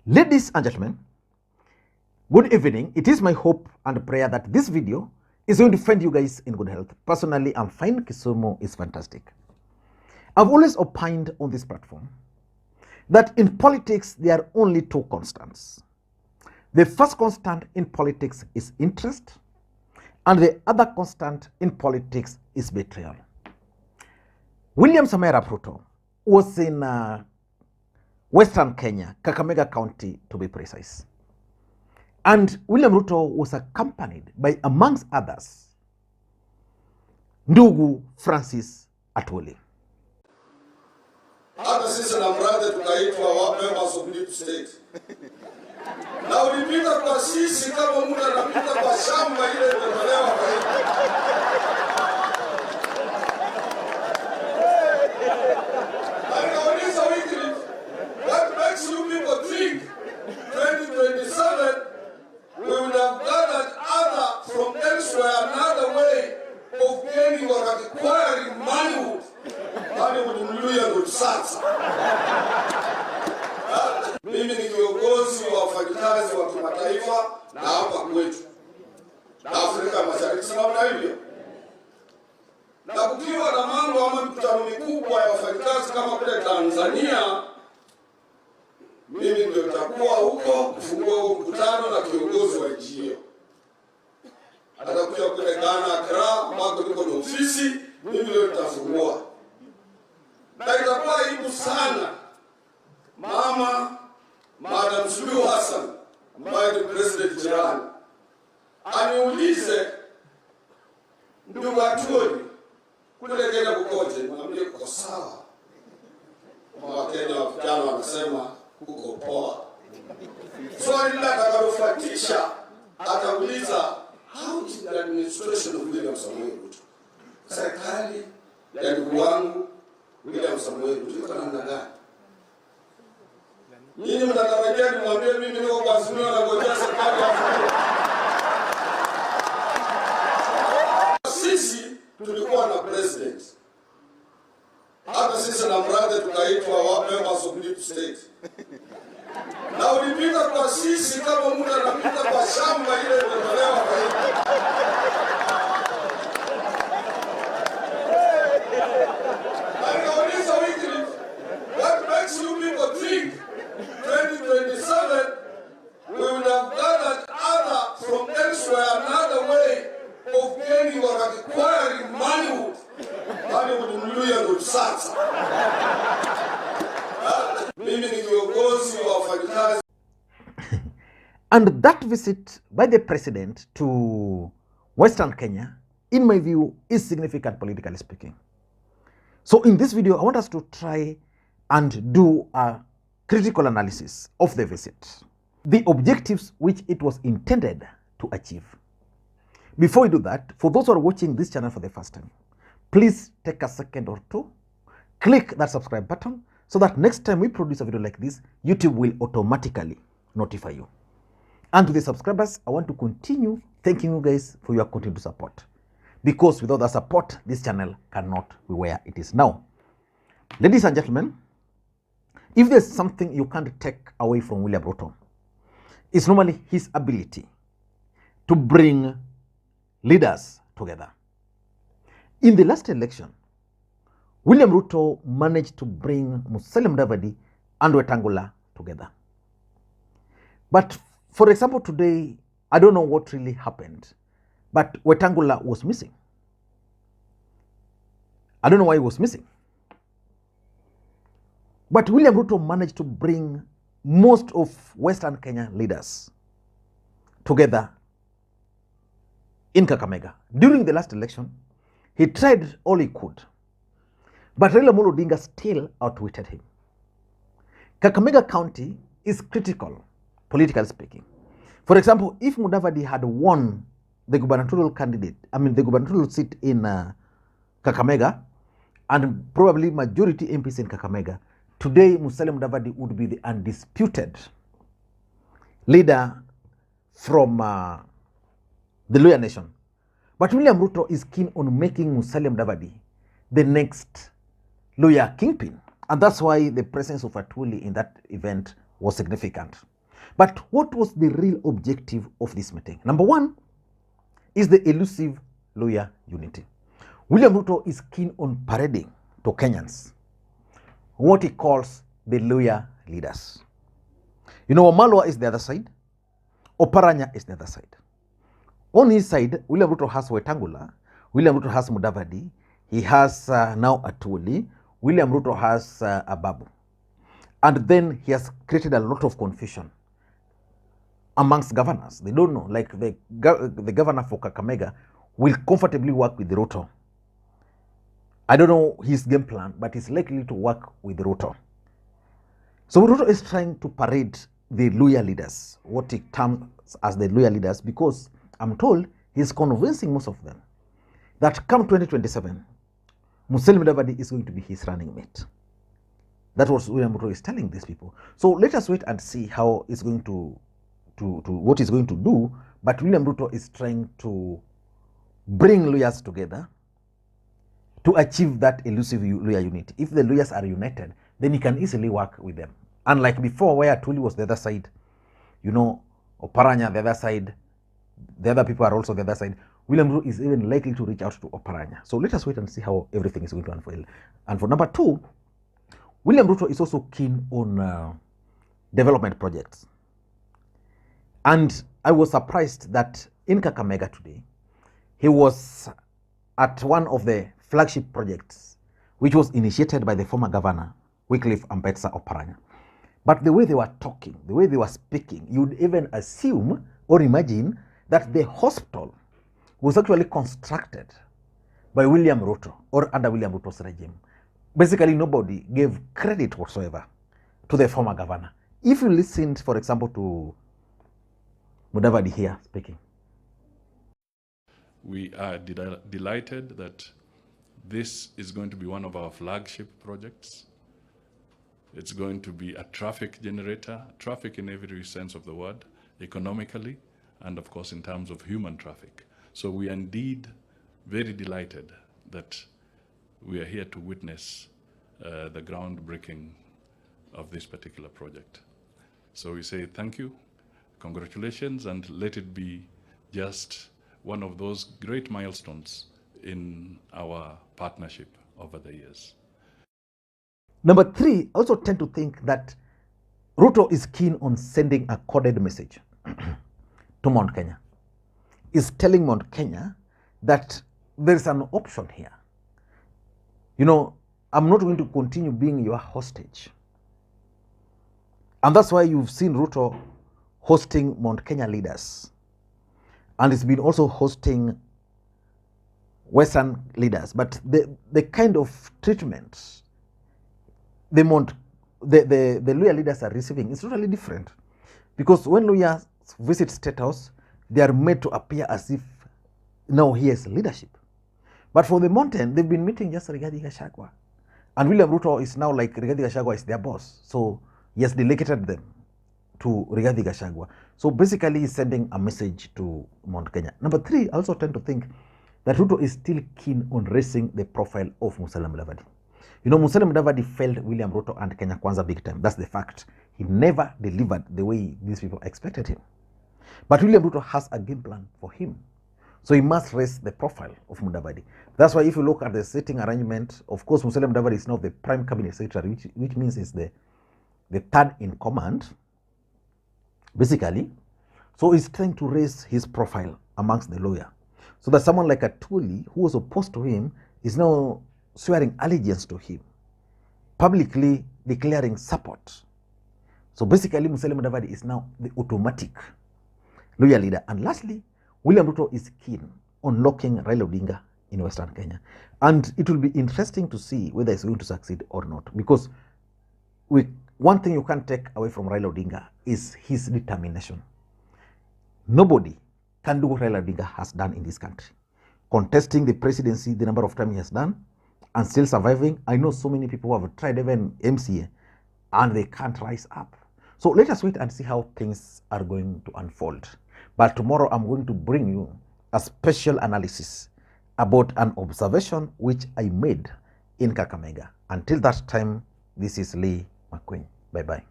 Ladies and gentlemen, good evening. It is my hope and prayer that this video is going to find you guys in good health. Personally, I'm fine. Kisumu is fantastic. I've always opined on this platform that in politics, there are only two constants. The first constant in politics is interest, and the other constant in politics is betrayal. William Samoei Arap Ruto was in Western Kenya, Kakamega County to be precise. And William Ruto was accompanied by, amongst others, ndugu Francis Atwoli. Hata sisi na mradi tukaitwa members of deep state. Na ulipita kwa sisi kama mtu anapita kwa shamba ile imetolewa kwa hiyo. Anauliza wiki, what makes you people think 2027 we would have gathered other from elsewhere another way of gaining or acquiring money? Money with Luhya and sasa. Mimi ni kiongozi wa wafanyakazi wa kimataifa na hapa kwetu na Afrika Mashariki sana hivyo. Na kukiwa na mambo ama mikutano mikubwa ya wafanyakazi kama kule Tanzania, mimi ndio nitakuwa huko kufungua huo mkutano na kiongozi wa nchi hiyo. Atakuja kule Ghana, Accra, ambako niko na ofisi, mimi ndio nitafungua. Na itakuwa aibu sana Madam Suluhu Hassan, ambaye ni president jirani, aniulize ndugu Atwoli kule Kenya kukoje? Mwambie kuko sawa. Wakenya wa vijana wanasema kuko poa. Swali la atakalofuatisha atauliza, how is the administration of William Samoei Ruto? Serikali ya ndugu wangu William Samoei Ruto iko namna gani? Nyinyi mnatarajia nimwambie mimi niko kwa Azimio na ngojea serikali ya sisi tulikuwa na president. Hata sisi na mradi tukaitwa members of deep state. Na ulipita kwa sisi kama mtu anapita kwa shamba ile imetolewa kwa hiyo. Anauliza wiki, what makes you people think 2027 we would have gathered other from elsewhere another way of gaining or acquiring money with Luhya and sasa. Mimi ni kiongozi wa wafanyakazi. And that visit by the president to Western Kenya, in my view, is significant politically speaking. So in this video, I want us to try and do a critical analysis of the visit, the objectives which it was intended to achieve. Before we do that, for those who are watching this channel for the first time, please take a second or two, click that subscribe button so that next time we produce a video like this, YouTube will automatically notify you. And to the subscribers, I want to continue thanking you guys for your continued support, because without the support, this channel cannot be where it is now. Ladies and gentlemen, if there's something you can't take away from William Ruto, it's normally his ability to bring leaders together. In the last election, William Ruto managed to bring Musalia Mudavadi and Wetangula together. But for example, today, I don't know what really happened, but Wetangula was missing. I don't know why he was missing. But William Ruto managed to bring most of Western Kenya leaders together in Kakamega. During the last election, he tried all he could, but Raila Odinga still outwitted him. Kakamega County is critical, politically speaking. For example, if Mudavadi had won the gubernatorial the gubernatorial seat in Kakamega, and probably majority MPs in Kakamega, today Musalia Mudavadi would be the undisputed leader from the Luhya nation. But William Ruto is keen on making Musalia Mudavadi the next Luhya kingpin. And that's why the presence of Atwoli in that event was significant. But what was the real objective of this meeting? Number one is the elusive Luhya unity. William Ruto is keen on parading to Kenyans what he calls the Luhya leaders. You know, Wamalwa is the other side, Oparanya is the other side. On his side, William Ruto has Wetangula, William Ruto has Mudavadi, he has now Atwoli, William Ruto has Ababu. And then he has created a lot of confusion amongst governors. They don't know, like the governor for Kakamega will comfortably work with Ruto. I don't know his game plan, but he's likely to work with Ruto. So Ruto is trying to parade the Luhya leaders, what he terms as the Luhya leaders, because I'm told he's convincing most of them that come 2027, Musalia Mudavadi is going to be his running mate. That was William Ruto is telling these people. So let us wait and see how it's going to what he's going to do. But William Ruto is trying to bring Luhyas together to achieve that elusive Luhya unity. If the Luhyas are united, then he can easily work with them. Unlike before, where Atwoli was the other side, you know, Oparanya the other side, the other people are also the other side. William Ruto is even likely to reach out to Oparanya. So let us wait and see how everything is going to unfold. And for number two, William Ruto is also keen on development projects. And I was surprised that in Kakamega today, he was at one of the flagship projects, which was initiated by the former governor, Wycliffe Ambetsa Oparanya. But the way they were talking, the way they were speaking, you'd even assume or imagine that the hospital was actually constructed by William Ruto or under William Ruto's regime. Basically, nobody gave credit whatsoever to the former governor. If you listened, for example, to Mudavadi here speaking. We are delighted that this is going to be one of our flagship projects. It's going to be a traffic generator, traffic in every sense of the word, economically, and of course in terms of human traffic. So we are indeed very delighted that we are here to witness the groundbreaking of this particular project. So we say thank you, congratulations, and let it be just one of those great milestones in our partnership over the years. Number three, I also tend to think that Ruto is keen on sending a coded message to Mount Kenya. Is telling Mount Kenya that there is an option here. You know, I'm not going to continue being your hostage. And that's why you've seen Ruto hosting Mount Kenya leaders. And it's been also hosting Western leaders. But the kind of treatment the Luhya leaders are receiving is totally different. Because when Luhya visit State House, they are made to appear as if now he has leadership. But for the mountain, they've been meeting just Rigathi Gachagua. And William Ruto is now like Rigathi Gachagua is their boss. So he has delegated them to Rigathi Gachagua. So basically he's sending a message to Mount Kenya. Number three, I also tend to think that Ruto is still keen on raising the profile of Musalia Mudavadi. You know, Musalia Mudavadi failed William Ruto and Kenya Kwanza big time. That's the fact. He never delivered the way these people expected him. But William Ruto has a game plan for him. So he must raise the profile of Mudavadi. That's why if you look at the sitting arrangement, of course, Musalia Mudavadi is now the prime cabinet secretary, which means he's the third in command, basically. So he's trying to raise his profile amongst the Luhya. So that someone like Atwoli, who was opposed to him, is now swearing allegiance to him, publicly declaring support. So basically, Musalia Mudavadi is now the automatic Luhya leader. And lastly, William Ruto is keen on locking Raila Odinga in Western Kenya. And it will be interesting to see whether he's going to succeed or not. Because one thing you can't take away from Raila Odinga is his determination. Nobody can do what Raila Odinga has done in this country. Contesting the presidency, the number of times he has done, and still surviving. I know so many people who have tried even MCA, and they can't rise up. So let us wait and see how things are going to unfold. But tomorrow I'm going to bring you a special analysis about an observation which I made in Kakamega. Until that time, this is Makwiny. Bye-bye.